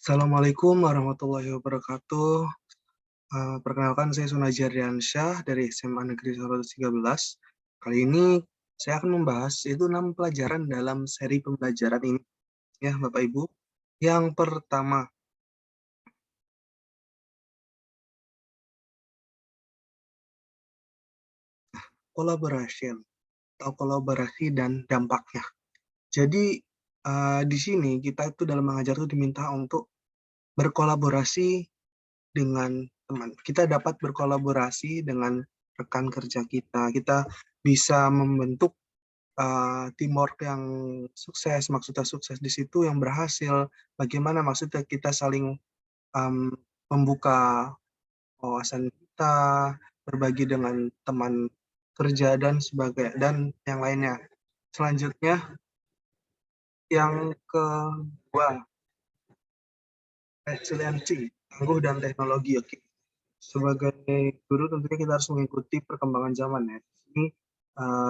Assalamualaikum warahmatullahi wabarakatuh. Perkenalkan saya Sunajar Diansyah dari SMA Negeri 113. Kali ini saya akan membahas itu 6 pelajaran dalam seri pembelajaran ini ya Bapak Ibu. Yang pertama, collaboration atau kolaborasi dan dampaknya. Jadi di sini kita itu dalam mengajar itu diminta untuk berkolaborasi dengan teman. Kita dapat berkolaborasi dengan rekan kerja kita. Kita bisa membentuk teamwork yang sukses, maksudnya sukses di situ yang berhasil. Bagaimana maksudnya kita saling um, membuka wawasan kita, berbagi dengan teman kerja dan sebagainya dan yang lainnya. Selanjutnya yang kedua, resiliensi, tangguh dan teknologi. Oke. Sebagai guru tentunya kita harus mengikuti perkembangan zaman ya. Ini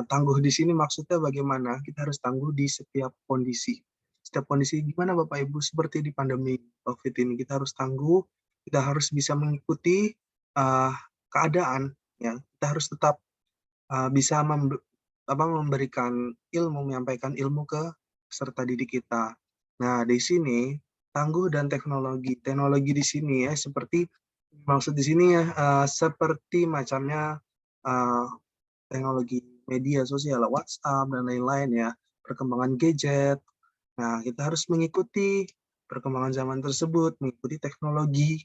tangguh di sini maksudnya bagaimana? Kita harus tangguh di setiap kondisi. Setiap kondisi gimana Bapak Ibu seperti di pandemi COVID ini kita harus tangguh, kita harus bisa mengikuti uh, keadaan ya. Kita harus tetap bisa memberikan ilmu, menyampaikan ilmu ke peserta didik kita. Nah, di sini tangguh dan teknologi. Teknologi di sini ya seperti maksud di sini ya seperti macamnya uh, teknologi media sosial, WhatsApp dan lain-lain ya, perkembangan gadget. Nah, kita harus mengikuti perkembangan zaman tersebut, mengikuti teknologi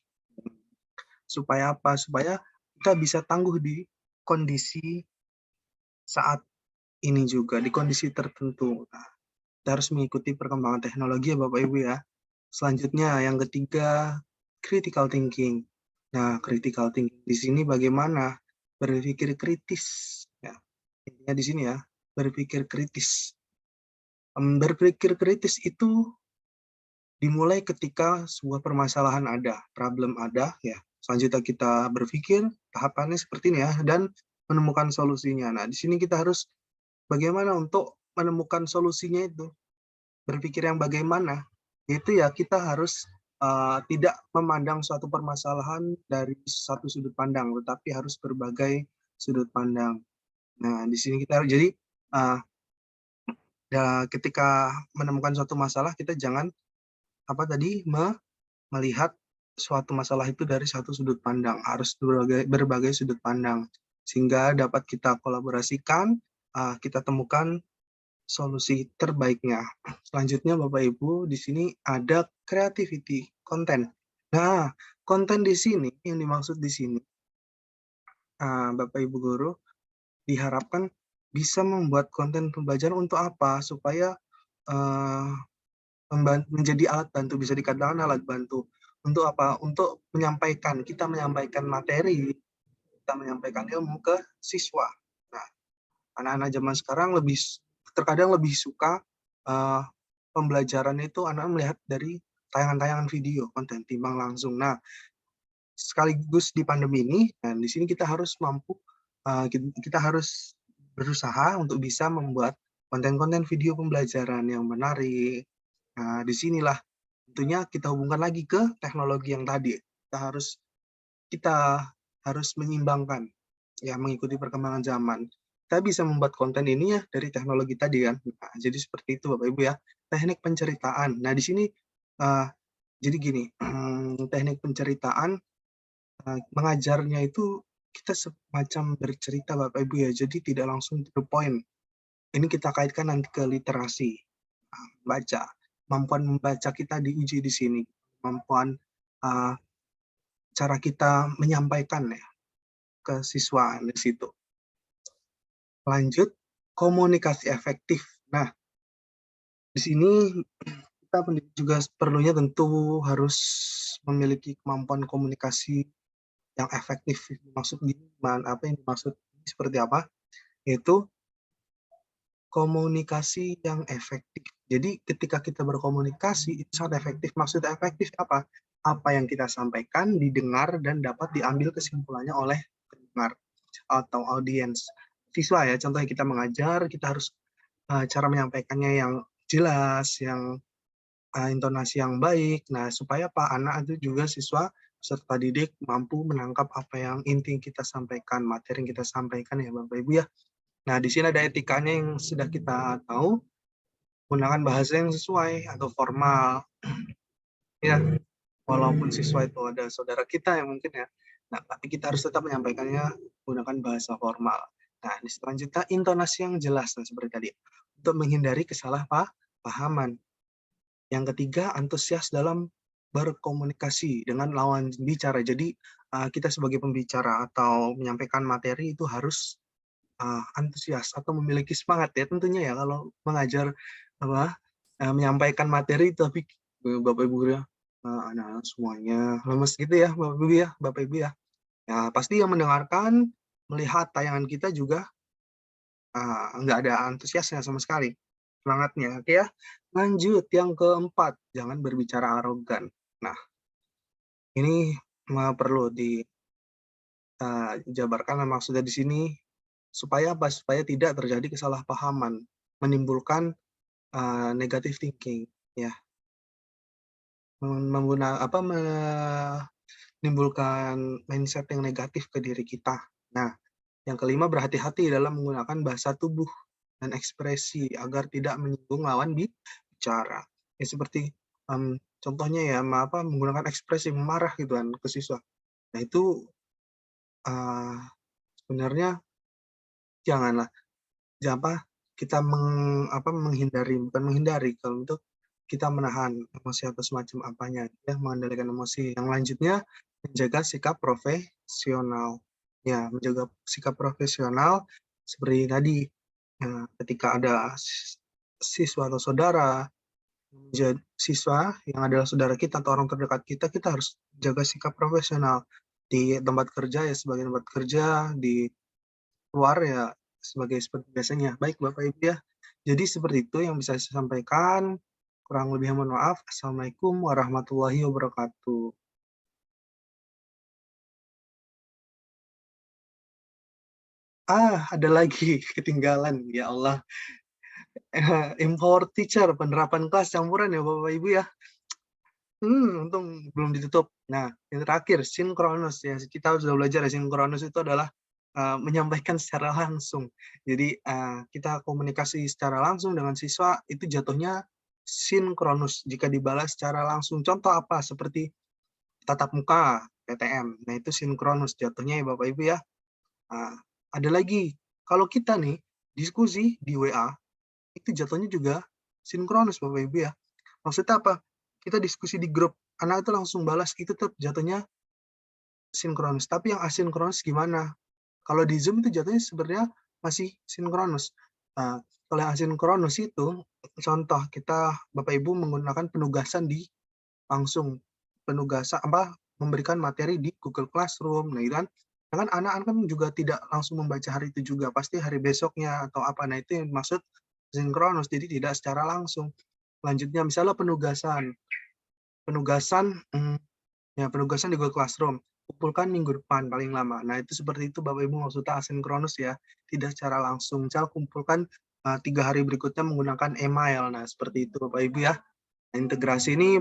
supaya apa? Supaya kita bisa tangguh di kondisi saat ini juga, di kondisi tertentu. Nah, kita harus mengikuti perkembangan teknologi ya Bapak Ibu ya. Selanjutnya yang ketiga, critical thinking. Nah, critical thinking di sini bagaimana berpikir kritis ya. Intinya di sini ya, berpikir kritis. Berpikir kritis itu dimulai ketika sebuah permasalahan ada, problem ada ya. Selanjutnya kita berpikir tahapannya seperti ini ya dan menemukan solusinya. Nah, di sini kita harus bagaimana untuk menemukan solusinya itu. Berpikir yang bagaimana, itu ya kita harus tidak memandang suatu permasalahan dari satu sudut pandang, tetapi harus berbagai sudut pandang. Nah, di sini kita jadi uh, ya, ketika menemukan suatu masalah kita jangan apa tadi melihat suatu masalah itu dari satu sudut pandang, harus berbagai sudut pandang sehingga dapat kita kolaborasikan, kita temukan solusi terbaiknya. Selanjutnya Bapak Ibu, di sini ada creativity, konten. Nah, konten di sini, yang dimaksud di sini, Bapak Ibu Guru, diharapkan bisa membuat konten pembelajaran untuk apa? Supaya uh, menjadi alat bantu, bisa dikatakan alat bantu. Untuk apa? Untuk menyampaikan, kita menyampaikan materi, kita menyampaikan ilmu ke siswa. Nah, anak-anak zaman sekarang terkadang lebih suka uh, pembelajaran itu anak melihat dari tayangan-tayangan video konten timbang langsung. Nah, sekaligus di pandemi ini, dan di sini kita harus mampu, kita harus berusaha untuk bisa membuat konten-konten video pembelajaran yang menarik. Nah, disinilah tentunya kita hubungkan lagi ke teknologi yang tadi. Kita harus menyimbangkan, ya mengikuti perkembangan zaman. Kita bisa membuat konten ini ya dari teknologi tadi kan. Nah, jadi seperti itu Bapak Ibu ya. Teknik penceritaan. Nah, di sini uh, jadi gini, teknik penceritaan mengajarnya itu kita semacam bercerita Bapak Ibu ya. Jadi tidak langsung to the point. Ini kita kaitkan nanti ke literasi. Baca. Kemampuan membaca kita diuji di sini. Kemampuan cara kita menyampaikan ya ke siswa di situ. Lanjut, komunikasi efektif. Nah, di sini kita juga perlunya tentu harus memiliki kemampuan komunikasi yang efektif. Maksud gimana? Apa yang dimaksud seperti apa? Yaitu komunikasi yang efektif. Jadi ketika kita berkomunikasi itu sangat efektif. Maksud efektif apa? Apa yang kita sampaikan didengar dan dapat diambil kesimpulannya oleh pendengar atau audiens siswa ya. Contohnya kita mengajar, kita harus cara menyampaikannya yang jelas, yang intonasi yang baik. Nah, supaya Pak anak itu juga siswa peserta didik mampu menangkap apa yang inti kita sampaikan, materi yang kita sampaikan ya Bapak Ibu ya. Nah, di sini ada etikanya yang sudah kita tahu, gunakan bahasa yang sesuai atau formal. Ya, walaupun siswa itu ada saudara kita yang mungkin ya, nah tapi kita harus tetap menyampaikannya menggunakan bahasa formal. Nah, ini selanjutnya intonasi yang jelas, nah seperti tadi, untuk menghindari kesalahpahaman. Yang ketiga, antusias dalam berkomunikasi dengan lawan bicara. Jadi kita sebagai pembicara atau menyampaikan materi itu harus antusias atau memiliki semangat ya tentunya ya kalau mengajar apa menyampaikan materi tapi Bapak Ibu ya anak-anak semuanya lemes gitu ya Bapak Ibu ya. Ya pasti yang mendengarkan melihat tayangan kita juga nggak ada antusiasnya sama sekali semangatnya. Oke ya. Lanjut yang keempat, jangan berbicara arogan. Nah, ini perlu dijabarkan maksudnya di sini supaya apa? Supaya tidak terjadi kesalahpahaman, menimbulkan negative thinking, ya, menimbulkan mindset yang negatif ke diri kita. Nah, yang kelima berhati-hati dalam menggunakan bahasa tubuh dan ekspresi agar tidak menyinggung lawan bicara. Ya seperti contohnya ya, menggunakan ekspresi marah gitu kan ke siswa. Nah itu sebenarnya janganlah. Apa kita menghindari, bukan menghindari, kalau untuk kita menahan emosi atau semacam apanya, ya, mengendalikan emosi. Yang lanjutnya, menjaga sikap profesional. Ya, menjaga sikap profesional seperti tadi, ketika ada siswa atau saudara, siswa yang adalah saudara kita atau orang terdekat kita, kita harus jaga sikap profesional. Di tempat kerja ya sebagai tempat kerja, di luar ya sebagai seperti biasanya. Baik Bapak Ibu ya. Jadi seperti itu yang bisa saya sampaikan. Kurang lebih mohon maaf. Assalamualaikum warahmatullahi wabarakatuh. Ada lagi ketinggalan. Ya Allah. Empower teacher, penerapan kelas campuran ya Bapak Ibu ya. Untung belum ditutup. Nah, yang terakhir, sinkronus ya. Kita sudah belajar ya, sinkronus itu adalah menyampaikan secara langsung. Jadi kita komunikasi secara langsung dengan siswa itu jatuhnya sinkronus jika dibalas secara langsung. Contoh apa? Seperti tatap muka, PTM. Nah, itu sinkronus jatuhnya ya Bapak Ibu ya. Ada lagi, kalau kita nih diskusi di WA, itu jatuhnya juga sinkronus Bapak Ibu ya. Maksudnya apa? Kita diskusi di grup, anak itu langsung balas, itu tetap jatuhnya sinkronus. Tapi yang asinkronus gimana? Kalau di Zoom itu jatuhnya sebenarnya masih sinkronus. Kalau yang asinkronus itu, contoh kita Bapak Ibu menggunakan penugasan di langsung penugasan memberikan materi di Google Classroom, nah itu kan. Kan anak-anak kan juga tidak langsung membaca hari itu juga, pasti hari besoknya atau apa. Nah itu yang maksud sinkronus, jadi tidak secara langsung. Selanjutnya misalnya penugasan penugasan di Google Classroom, kumpulkan minggu depan paling lama. Nah itu seperti itu Bapak Ibu maksudnya asinkronus ya, tidak secara langsung. Misal kumpulkan 3 hari berikutnya menggunakan email. Nah seperti itu Bapak Ibu ya. Integrasi ini,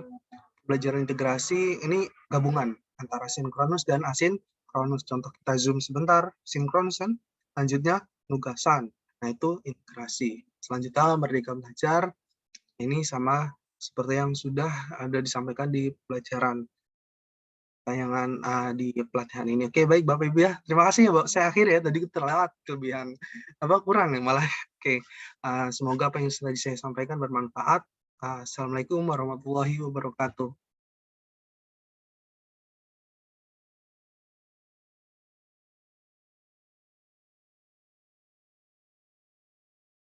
pelajaran integrasi ini gabungan antara sinkronus dan asinkronus. Contoh kita Zoom sebentar, sinkronus kan, lanjutnya penugasan. Nah itu integrasi. Selanjutnya Merdeka Belajar, ini sama seperti yang sudah ada disampaikan di pelajaran tayangan di pelatihan ini. Oke, baik Bapak Ibu ya. Terima kasih ya, Mbak. Saya akhir ya, tadi terlewat kelebihan kurang ya malah. Oke, semoga apa yang sudah saya sampaikan bermanfaat. Assalamualaikum warahmatullahi wabarakatuh.